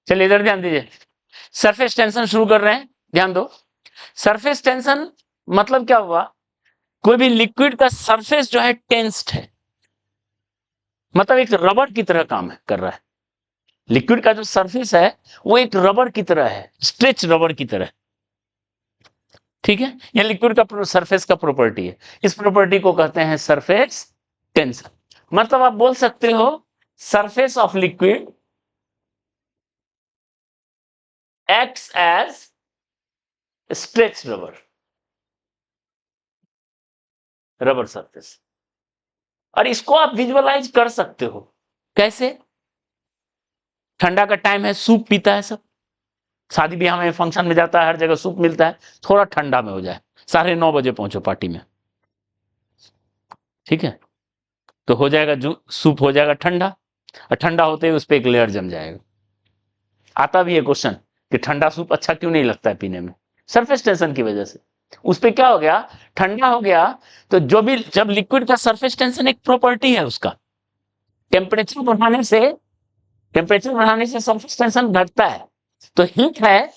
चलिए इधर ध्यान दीजिए, सरफेस टेंशन शुरू कर रहे हैं, ध्यान दो। सरफेस टेंशन मतलब क्या हुआ, कोई भी लिक्विड का सरफेस जो है टेंस्ड है, मतलब एक रबर की तरह काम कर रहा है। लिक्विड का जो सरफेस है वो एक रबर की तरह है, स्ट्रेच रबर की तरह, ठीक है। ये लिक्विड का सरफेस का प्रॉपर्टी है, इस प्रॉपर्टी को कहते हैं सरफेस टेंशन। मतलब आप बोल सकते हो surface of liquid acts as stretch rubber surface. और इसको आप विजुअलाइज कर सकते हो कैसे, ठंडा का टाइम है, सूप पीता है सब, शादी ब्याह में फंक्शन में जाता है, हर जगह सूप मिलता है, थोड़ा ठंडा में हो जाए, 9:30 पहुंचो पार्टी में, ठीक है, तो हो जाएगा जो सूप हो जाएगा ठंडा, और ठंडा होते ही उस पर एक लेयर जम जाएगा। आता भी है क्वेश्चन कि ठंडा सूप अच्छा क्यों नहीं लगता है पीने में, सरफेस टेंशन की वजह से। उस पर क्या हो गया, ठंडा हो गया, तो जो भी जब लिक्विड का सरफेस टेंशन एक प्रॉपर्टी है उसका, टेम्परेचर बढ़ाने से सरफेस टेंशन घटता है। तो हीट है,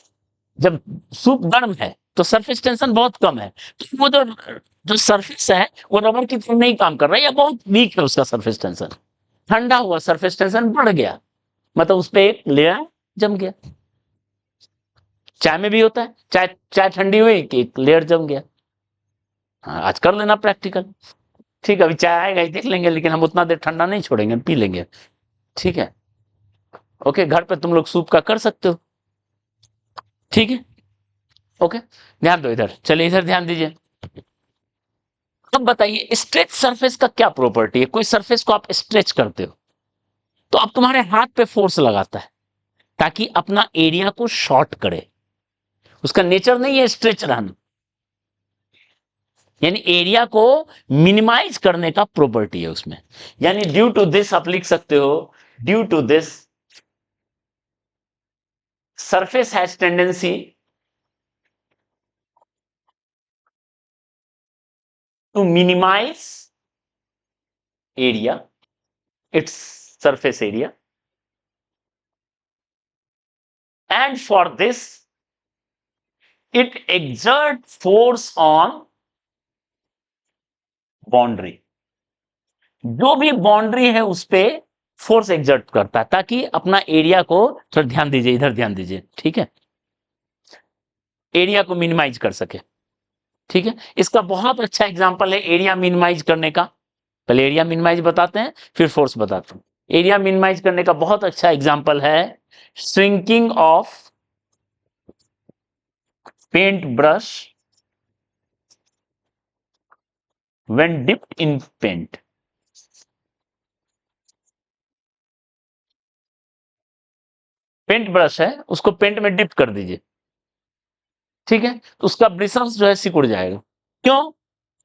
जब सूप गर्म है तो सरफेस टेंशन बहुत कम है, तो वो जो सरफेस है वो रबर की तरह नहीं काम कर रहा है या बहुत वीक है उसका सरफेस टेंशन। ठंडा हुआ सरफेस टेंशन बढ़ गया, मतलब उस पर एक लेयर जम गया। चाय में भी होता है, चाय चाय ठंडी हुई कि एक लेयर जम गया। हाँ, आज कर लेना प्रैक्टिकल, ठीक है, अभी चाय आएगा ही देख लेंगे, लेकिन हम उतना देर ठंडा नहीं छोड़ेंगे, पी लेंगे, ठीक है। ओके, घर पे तुम लोग सूप का कर सकते हो, ठीक है। ओके, ध्यान दो इधर, चलिए इधर ध्यान दीजिए। अब बताइए स्ट्रेच सरफेस का क्या प्रॉपर्टी है, कोई सरफेस को आप स्ट्रेच करते हो तो अब तुम्हारे हाथ पे फोर्स लगाता है ताकि अपना एरिया को शॉर्ट करे, उसका नेचर नहीं है स्ट्रेच रहना, यानी एरिया को मिनिमाइज करने का प्रॉपर्टी है उसमें। यानी ड्यू टू दिस आप लिख सकते हो, due to this surface has tendency to minimise area, its surface area, and for this it exerts force on boundary, जो भी बाउंड्री है उस पे फोर्स एग्जर्ट करता है ताकि अपना एरिया को, थोड़ा ध्यान दीजिए इधर ध्यान दीजिए, ठीक है, एरिया को मिनिमाइज कर सके, ठीक है। इसका बहुत अच्छा एग्जांपल है एरिया मिनिमाइज करने का, पहले एरिया मिनिमाइज बताते हैं फिर फोर्स बताते हैं। एरिया मिनिमाइज करने का बहुत अच्छा एग्जांपल है shrinking of paint brush when dipped in paint। Paint brush है, उसको पेंट में डिप कर दीजिए, ठीक है, तो उसका ब्रिसल्स जो है सिकुड़ जाएगा। क्यों,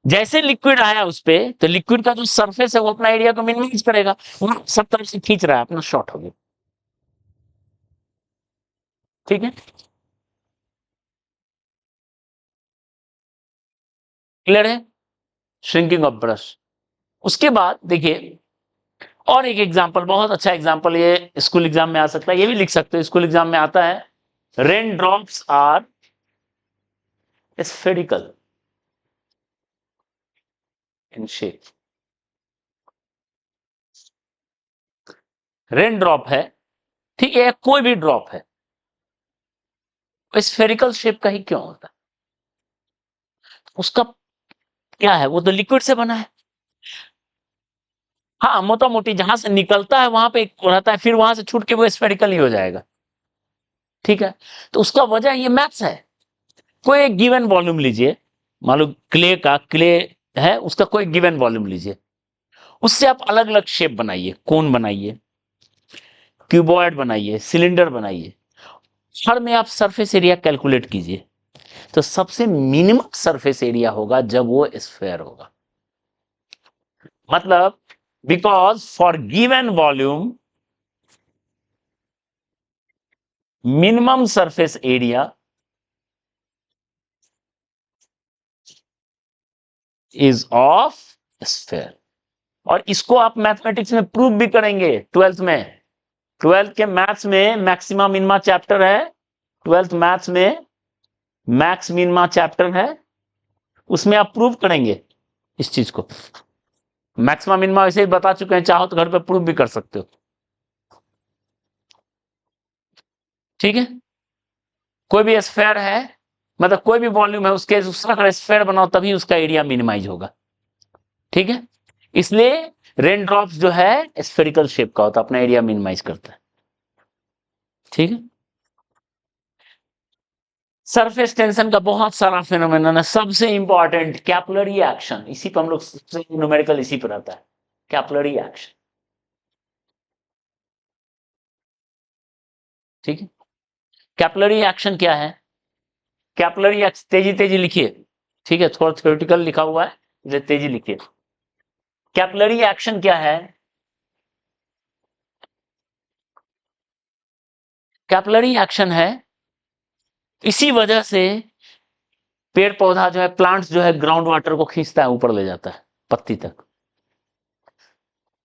जैसे लिक्विड आया उस पे, तो लिक्विड का जो सरफेस है वो अपना एरिया को मिनिमाइज करेगा, वो सब तरफ से खींच रहा है, अपना शॉर्ट हो गया, ठीक है, क्लियर है, श्रिंकिंग ऑफ ब्रश। उसके बाद देखिए और एक एग्जांपल, बहुत अच्छा एग्जांपल, ये स्कूल एग्जाम में आ सकता है, ये भी लिख सकते हो, स्कूल एग्जाम में आता है, rain drops are spherical in shape. Rain drop है, ठीक है, कोई भी ड्रॉप है, स्फेरिकल शेप का ही क्यों होता है, उसका क्या है, वो तो लिक्विड से बना है। हाँ, मोटा मोटी जहां से निकलता है वहां पे एक रहता है, फिर वहां से छूट के वो स्फेरिकल ही हो जाएगा, ठीक है। तो उसका वजह ये मैथ्स है। कोई एक गिवन वॉल्यूम लीजिए, मान लो क्ले है, उसका कोई गिवन वॉल्यूम लीजिए, उससे आप अलग अलग शेप बनाइए, कोन बनाइए, क्यूबॉइड बनाइए, सिलेंडर बनाइए, हर में आप सरफेस एरिया कैलकुलेट कीजिए, तो सबसे मिनिमम सरफेस एरिया होगा जब वो स्फेयर होगा। मतलब because for given volume minimum surface area is of sphere. और इसको आप मैथमेटिक्स में प्रूव भी करेंगे 12th में, ट्वेल्थ के मैथ्स में मैक्सिमा मिनिमा चैप्टर है, ट्वेल्थ मैथ्स में मैक्स मिनिमा चैप्टर है, उसमें आप प्रूव करेंगे इस चीज को। मैक्सिमा मिनिमा वैसे ही बता चुके हैं, चाहो तो घर पे प्रूव भी कर सकते हो। ठीक है, कोई भी स्फेयर है, मतलब कोई भी वॉल्यूम है, उसके उसका अगर स्फेयर बनाओ तभी उसका एरिया मिनिमाइज होगा। ठीक है, इसलिए रेन ड्रॉप्स जो है स्फेरिकल शेप का होता है, अपना एरिया मिनिमाइज करता है। ठीक है, सरफेस टेंशन का बहुत सारा फिनोमेनन है, सबसे इंपॉर्टेंट कैपिलरी एक्शन, इसी पर हम लोग न्यूमेरिकल इसी पर आता है, कैपिलरी एक्शन। ठीक है, कैपिलरी एक्शन क्या है? कैपिलरी एक्शन, तेजी तेजी लिखिए, ठीक है, थोड़ा थ्योरेटिकल लिखा हुआ है, इसे तेजी लिखिए। कैपिलरी एक्शन क्या है? कैपिलरी एक्शन है, इसी वजह से पेड़ पौधा जो है, प्लांट्स जो है, ग्राउंड वाटर को खींचता है, ऊपर ले जाता है पत्ती तक।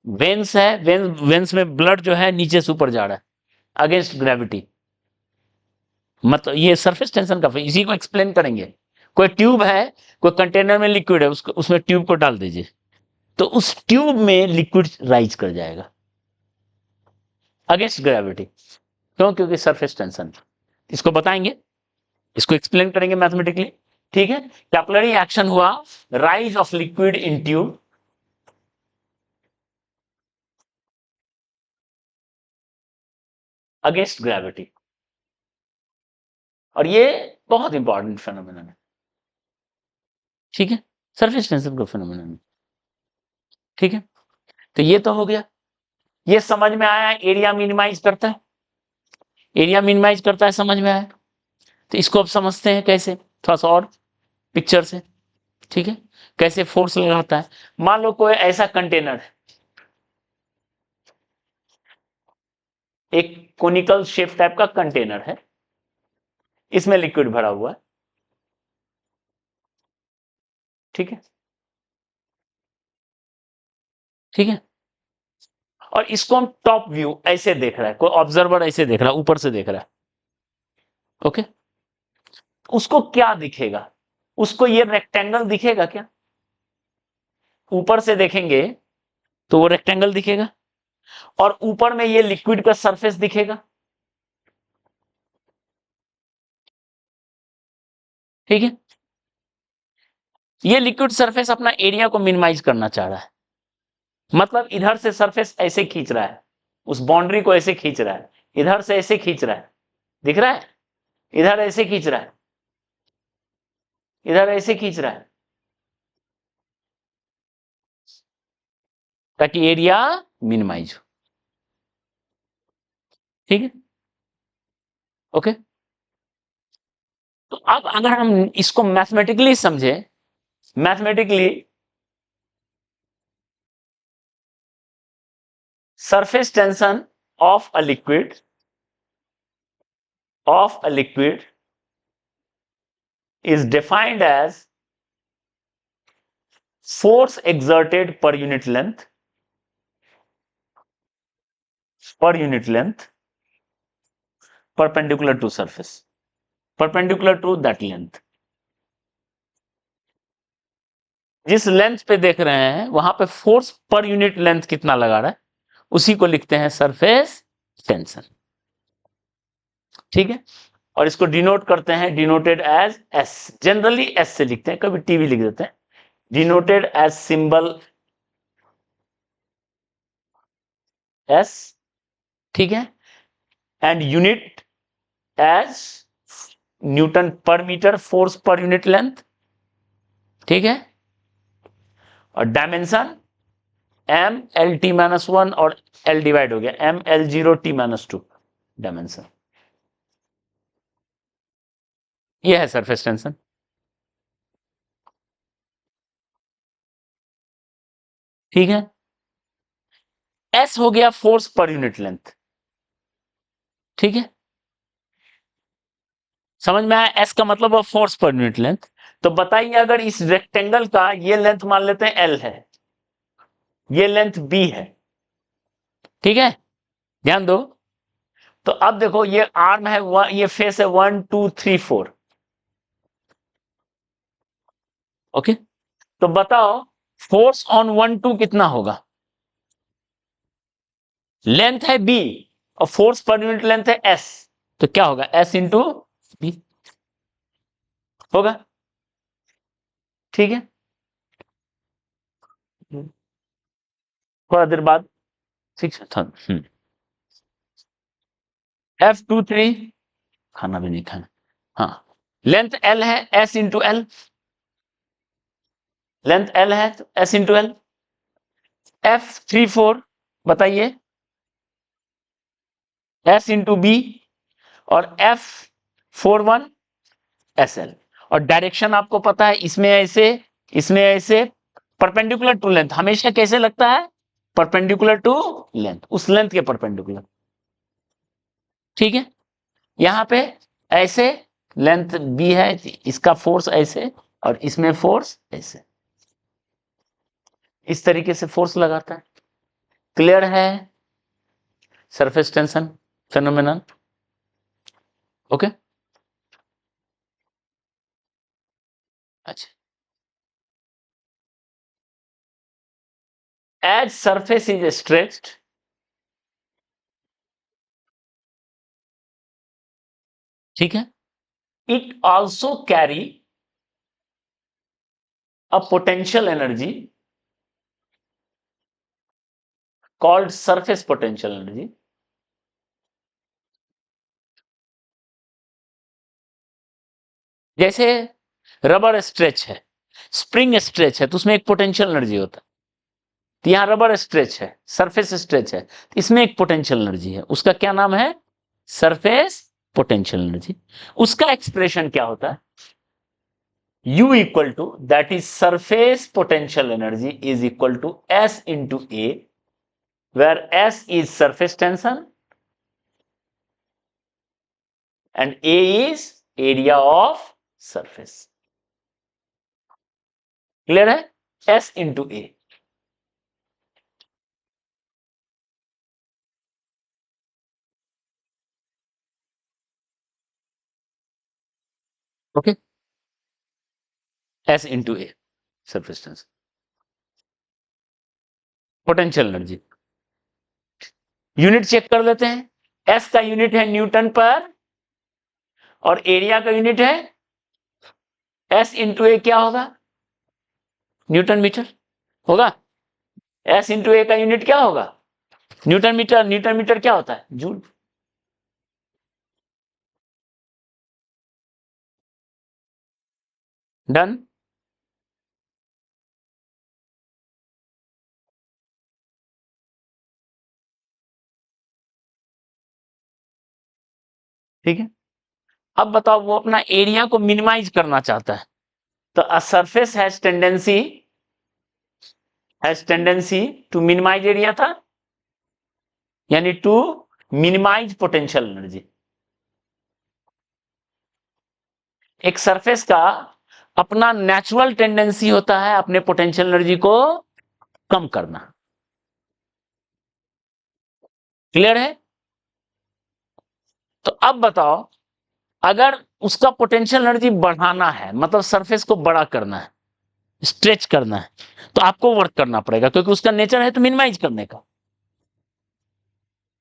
वेन्स है, वेन्स में ब्लड जो है नीचे से ऊपर जा रहा है अगेंस्ट ग्रेविटी, मतलब ये सरफेस टेंशन का, इसी को एक्सप्लेन करेंगे। कोई ट्यूब है, कोई कंटेनर में लिक्विड है, उसको उसमें ट्यूब को डाल दीजिए, तो उस ट्यूब में लिक्विड राइज कर जाएगा अगेंस्ट ग्रेविटी। क्यों? क्योंकि सरफेस टेंशन। इसको बताएंगे, इसको एक्सप्लेन करेंगे मैथमेटिकली। ठीक है, कैपिलरी एक्शन हुआ, rise of liquid in tube against gravity, और ये बहुत इंपॉर्टेंट फिनोमेनन है। ठीक है, सरफेस टेंशन का फिनोमेनन है। ठीक है, तो ये तो हो गया, ये समझ में आया, एरिया मिनिमाइज करता है, एरिया मिनिमाइज करता है, समझ में आया। तो इसको अब समझते हैं कैसे, थोड़ा सा और पिक्चर से। ठीक है, कैसे फोर्स लगाता है। मान लो कोई ऐसा कंटेनर है, एक कोनिकल शेप टाइप का कंटेनर है, इसमें लिक्विड भरा हुआ है। ठीक है, ठीक है, और इसको हम टॉप व्यू ऐसे देख रहा है, कोई ऑब्जर्वर ऐसे देख रहा है, ऊपर से देख रहा है। ओके, उसको क्या दिखेगा? उसको ये रेक्टेंगल दिखेगा क्या? ऊपर से देखेंगे तो वो रेक्टेंगल दिखेगा, और ऊपर में ये लिक्विड का सरफेस दिखेगा। ठीक है, ये लिक्विड सरफेस अपना एरिया को मिनिमाइज करना चाह रहा है, मतलब इधर से सरफेस ऐसे खींच रहा है, उस बाउंड्री को ऐसे खींच रहा है, इधर से ऐसे खींच रहा है, दिख रहा है, इधर ऐसे खींच रहा है, इधर ऐसे खींच रहा है, ताकि एरिया मिनिमाइज हो। ठीक है, ओके। तो अब अगर हम इसको मैथमेटिकली समझे, mathematically surface tension of a liquid, of a liquid is defined as force exerted per unit length perpendicular to surface, perpendicular to that length। जिस लेंथ पे देख रहे हैं वहां पे फोर्स पर यूनिट लेंथ कितना लगा रहा है, उसी को लिखते हैं सरफेस टेंशन। ठीक है, और इसको डिनोट करते हैं, denoted as S, generally S से लिखते हैं, कभी टी भी लिख देते हैं, डिनोटेड एज सिंबल एस। ठीक है, and unit as newton per metre, force per unit length. ठीक है, और dimension M L T minus one, और एल डिवाइड हो गया, M L zero T minus two dimension. यह है सरफेस टेंशन। ठीक है, एस हो गया फोर्स पर यूनिट लेंथ। ठीक है, समझ में आया, एस का मतलब फोर्स पर यूनिट लेंथ। तो बताइए, अगर इस रेक्टेंगल का ये लेंथ मान लेते हैं एल है, ये लेंथ बी है। ठीक है, ध्यान दो, तो अब देखो ये आर्म है, ये फेस है 1 2 3 4। ओके, तो बताओ फोर्स ऑन 1 2 कितना होगा? लेंथ है बी और फोर्स पर यूनिट लेंथ है एस, तो क्या होगा? एस इंटू बी होगा। ठीक है, थोड़ा देर बाद 6 था। F23 खाना भी नहीं खाना। हाँ, लेंथ L है, S into L, length L है तो S इंटू एल। F34 बताइए, S इंटू बी, और F41 SL। और डायरेक्शन आपको पता है, इसमें ऐसे, इसमें ऐसे, परपेंडिकुलर टू लेंथ हमेशा कैसे लगता है? परपेंडिकुलर टू लेंथ, उस लेंथ के परपेंडिकुलर। ठीक है, यहां पे ऐसे लेंथ बी है, इसका फोर्स ऐसे और इसमें फोर्स ऐसे, इस तरीके से फोर्स लगाता है। क्लियर है सरफेस टेंशन फेनोमेनन? ओके, अच्छा। एज सरफेस इज स्ट्रेच्ड, ठीक है, it also carry a potential energy called surface potential energy. जैसे रबर स्ट्रेच है, स्प्रिंग स्ट्रेच है, तो उसमें एक पोटेंशियल एनर्जी होता है। तो यहां रबर स्ट्रेच है, सरफेस स्ट्रेच है, तो इसमें एक पोटेंशियल एनर्जी है, उसका क्या नाम है? Surface potential energy. उसका एक्सप्रेशन क्या होता है? U equal to, that is surface potential energy is equal to S into A, where S is surface tension and A is area of surface। Clear है? S into A. Okay, S into A surface tension, potential energy. Unit check कर लेते हैं। S का unit है Newton पर और area का unit है S इंटू ए, क्या होगा? न्यूटन मीटर होगा। S इंटू ए का यूनिट क्या होगा? Newton metre. न्यूटन मीटर क्या होता है? जूल। डन। ठीक है, अब बताओ वो अपना एरिया को मिनिमाइज करना चाहता है, तो a surface has tendency to minimise area था, यानी टू मिनिमाइज पोटेंशियल एनर्जी। एक सरफेस का अपना नेचुरल टेंडेंसी होता है अपने पोटेंशियल एनर्जी को कम करना। क्लियर है? तो अब बताओ, अगर उसका पोटेंशियल एनर्जी बढ़ाना है, मतलब सरफेस को बड़ा करना है, स्ट्रेच करना है, तो आपको वर्क करना पड़ेगा, क्योंकि उसका नेचर है तो मिनिमाइज करने का।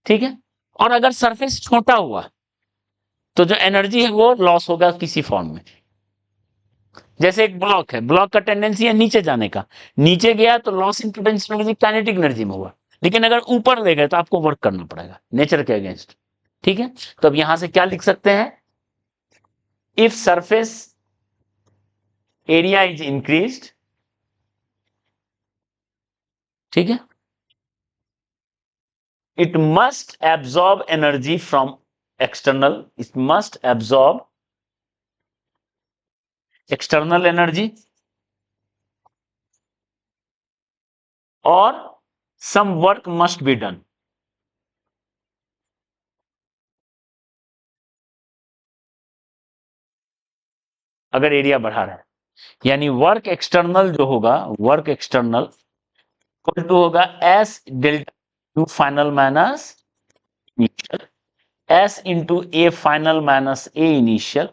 ठीक है, और अगर सरफेस छोटा हुआ तो जो एनर्जी है वो लॉस होगा किसी फॉर्म में। जैसे एक ब्लॉक है, ब्लॉक का टेंडेंसी है नीचे जाने का, नीचे गया तो loss in potential energy kinetic energy में हुआ। लेकिन अगर ऊपर ले गए तो आपको वर्क करना पड़ेगा नेचर के अगेंस्ट। ठीक है, तो अब यहां से क्या लिख सकते हैं? If surface area is increased, ठीक है, it must absorb energy from external, it must absorb external energy, or some work must be done। अगर एरिया बढ़ा रहा है, यानी वर्क एक्सटर्नल जो होगा, वर्क एक्सटर्नल इक्वल टू होगा S delta two final minus initial. S into A final minus A initial.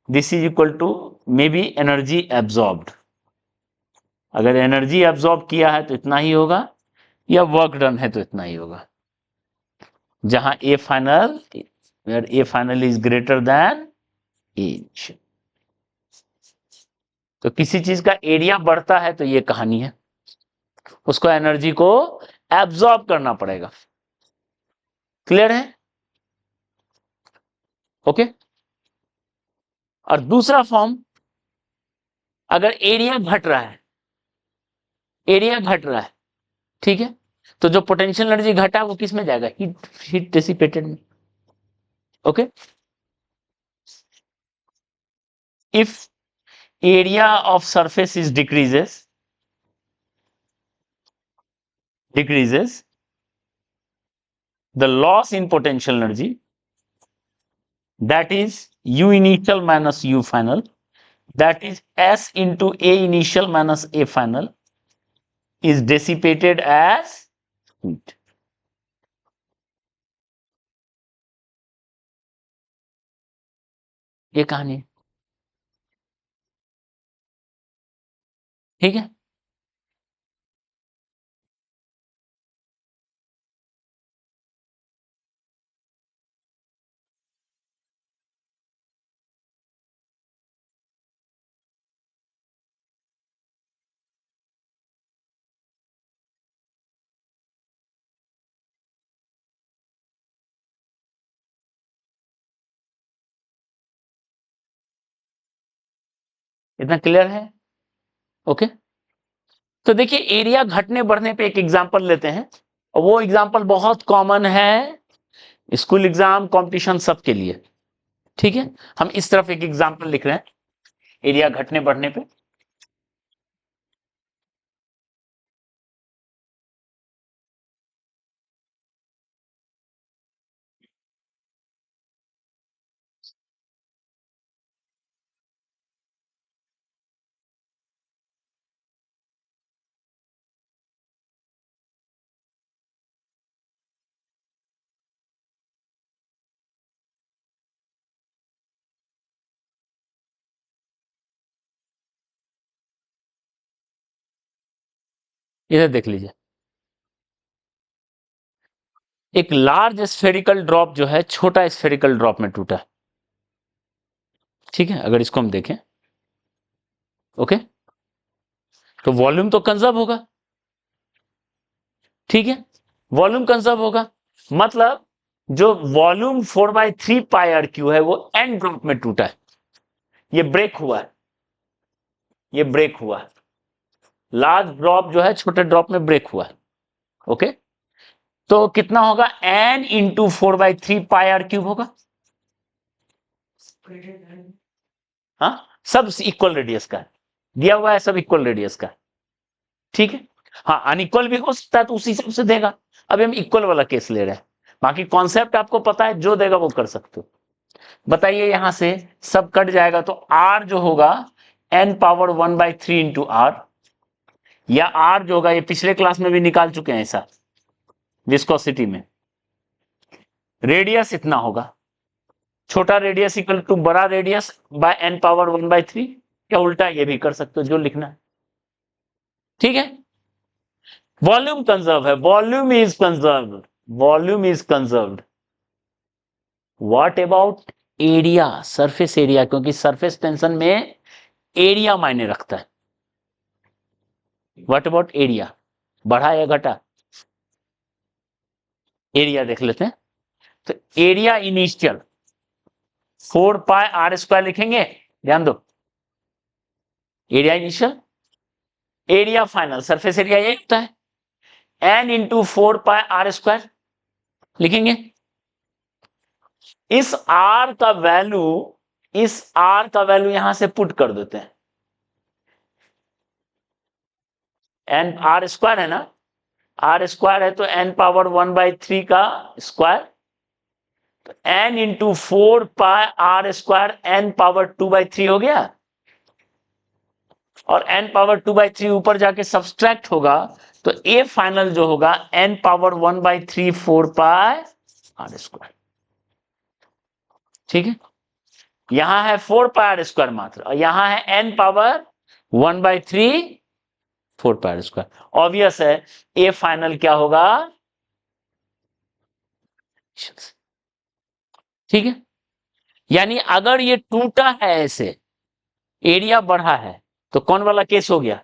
This is equal to maybe energy absorbed. अगर energy absorb किया है तो इतना ही होगा, या वर्क डन है तो इतना ही होगा, जहां A final, where A final is greater than A initial. तो किसी चीज का एरिया बढ़ता है तो ये कहानी है, उसको एनर्जी को एब्जॉर्ब करना पड़ेगा। क्लियर है? ओके। और दूसरा फॉर्म, अगर एरिया घट रहा है, एरिया घट रहा है, ठीक है, तो जो पोटेंशियल एनर्जी घटा वो किस में जाएगा? हीट डिसिपेटेड में। Okay. If area of surface is decreases the loss in potential energy, that is U initial minus U final, that is S into A initial minus A final, is dissipated as heat. ये कहानी है, ठीक है। इतना clear है? Okay. तो देखिए, area घटने बढ़ने पे एक एग्जांपल लेते हैं, और वो एग्जांपल बहुत कॉमन है स्कूल एग्जाम कंपटीशन सबके लिए, ठीक है। हम इस तरफ एक एग्जांपल लिख रहे हैं एरिया घटने बढ़ने पे। इधर देख लीजिए, एक लार्ज स्फेरिकल ड्रॉप जो है छोटा स्फेरिकल ड्रॉप में टूटा, ठीक है। अगर इसको हम देखें, ओके, तो वॉल्यूम तो कंजर्व होगा, ठीक है, वॉल्यूम कंजर्व होगा, मतलब जो वॉल्यूम 4/3 पाई आर क्यू है वो एंड ड्रॉप में टूटा है, ये ब्रेक हुआ है, ये ब्रेक हुआ है, लार्ज ड्रॉप जो है छोटे ड्रॉप में ब्रेक हुआ है। ओके, तो कितना होगा? N into 4/3 pi R cube होगा। हाँ, सब इक्वल रेडियस का है, दिया हुआ है, सब इक्वल रेडियस का है, ठीक है। हाँ, अनइक्वल भी हो सकता है तो उसी हिसाब से देगा। अभी हम इक्वल वाला केस ले रहे हैं, बाकी कॉन्सेप्ट आपको पता है, जो देगा वो कर सकते हो। बताइए, यहां से सब कट जाएगा तो आर जो होगा n पावर 1/3 इंटू आर, या आर जो होगा, ये पिछले क्लास में भी निकाल चुके हैं ऐसा, विस्कोसिटी में रेडियस इतना होगा, छोटा रेडियस इक्वल टू बड़ा रेडियस बाय n पावर 1/3, या उल्टा ये भी कर सकते हो, जो लिखना है, ठीक है। वॉल्यूम कंजर्व है, volume is conserve, volume is conserved. What about area, surface area, क्योंकि सरफेस टेंशन में एरिया मायने रखता है। व्हाट अबाउट एरिया, बढ़ा या घटा? एरिया देख लेते हैं। तो area initial 4 pi R square लिखेंगे, ध्यान दो, area initial, area final, surface area ये होता है, N into 4 pi R square लिखेंगे। इस आर का वैल्यू, इस आर का वैल्यू यहां से पुट कर देते हैं, एन आर स्क्वायर है ना, आर स्क्वायर है तो एन पावर 1/3 का स्क्वायर, तो N into 4 pi R square N power 2/3 हो गया, और n पावर 2/3 ऊपर जाके सब्सट्रैक्ट होगा, तो ए फाइनल जो होगा n power 1/3 4 pi R square. ठीक है, यहां है 4πr² मात्र, और यहां है n पावर 1/3 4πr²। ऑब्वियस है ए फाइनल क्या होगा, ठीक है। यानी अगर ये टूटा है ऐसे, एरिया बढ़ा है, तो कौन वाला केस हो गया,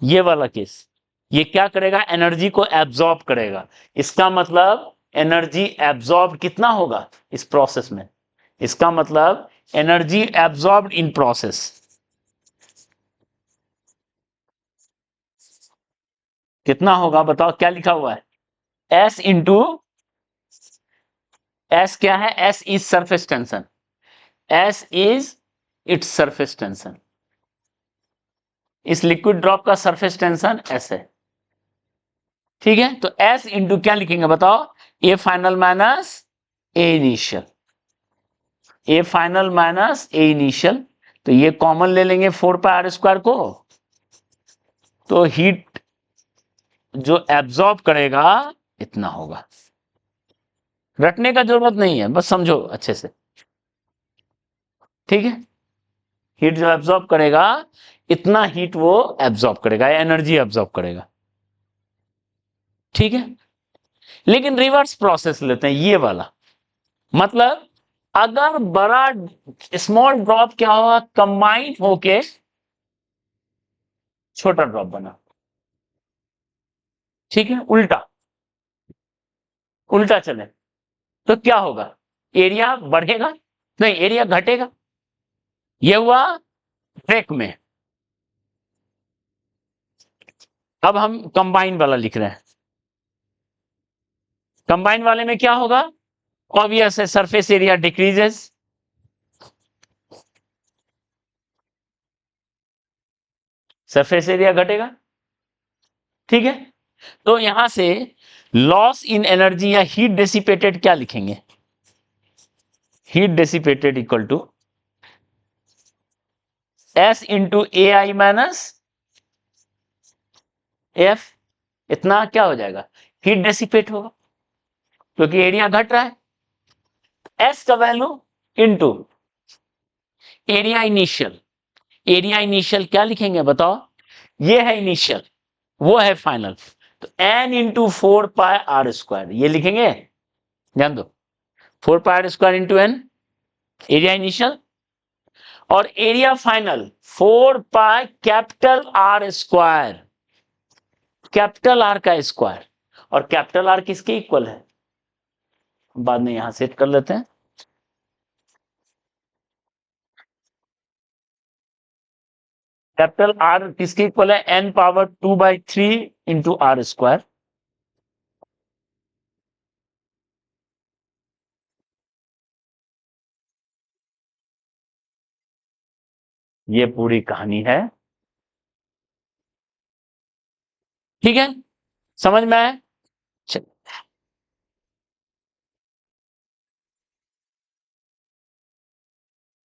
ये वाला केस। ये क्या करेगा, एनर्जी को एब्जॉर्ब करेगा। इसका मतलब एनर्जी एब्जॉर्ब कितना होगा इस प्रोसेस में, इसका मतलब एनर्जी एब्जॉर्ब इन प्रोसेस कितना होगा, बताओ क्या लिखा हुआ है, एस इंटू, एस क्या है, S is surface tension, S is its surface tension. इस लिक्विड ड्रॉप का सरफेस टेंशन एस है, ठीक है। तो एस इंटू क्या लिखेंगे बताओ, A final minus A initial, A final minus A initial. तो ये कॉमन ले लेंगे 4πr² को, तो हीट जो एब्जॉर्ब करेगा इतना होगा। रटने का जरूरत नहीं है, बस समझो अच्छे से, ठीक है। हीट जो एब्जॉर्ब करेगा इतना हीट वो एब्जॉर्ब करेगा, एनर्जी एब्जॉर्ब करेगा, ठीक है। लेकिन रिवर्स प्रोसेस लेते हैं, ये वाला मतलब अगर बड़ा स्मॉल ड्रॉप क्या होगा, कंबाइन होके छोटा ड्रॉप बना, ठीक है। उल्टा उल्टा चले तो क्या होगा, एरिया बढ़ेगा, नहीं एरिया घटेगा। ये हुआ ब्रेक में। अब हम कंबाइन वाला लिख रहे हैं, कंबाइन वाले में क्या होगा, ऑब्वियस है surface area decreases, surface area घटेगा, ठीक है। तो यहां से लॉस इन एनर्जी या हीट डेसिपेटेड क्या लिखेंगे, heat dissipated equal to S into A I minus F. इतना क्या हो जाएगा, हीट डेसिपेट होगा क्योंकि एरिया घट रहा है। एस का value into area initial, area initial क्या लिखेंगे बताओ, ये है इनिशियल, वो है फाइनल। तो एन इंटू 4πr², ये लिखेंगे, ध्यान दो, 4πr² into N area initial, और area final 4π capital R², capital R का स्क्वायर। और कैपिटल आर किसके इक्वल है, बाद में यहां सेट कर लेते हैं। कैपिटल आर किसके इक्वल है, n पावर 2/3 इंटू R²। ये पूरी कहानी है, ठीक है, समझ में आया।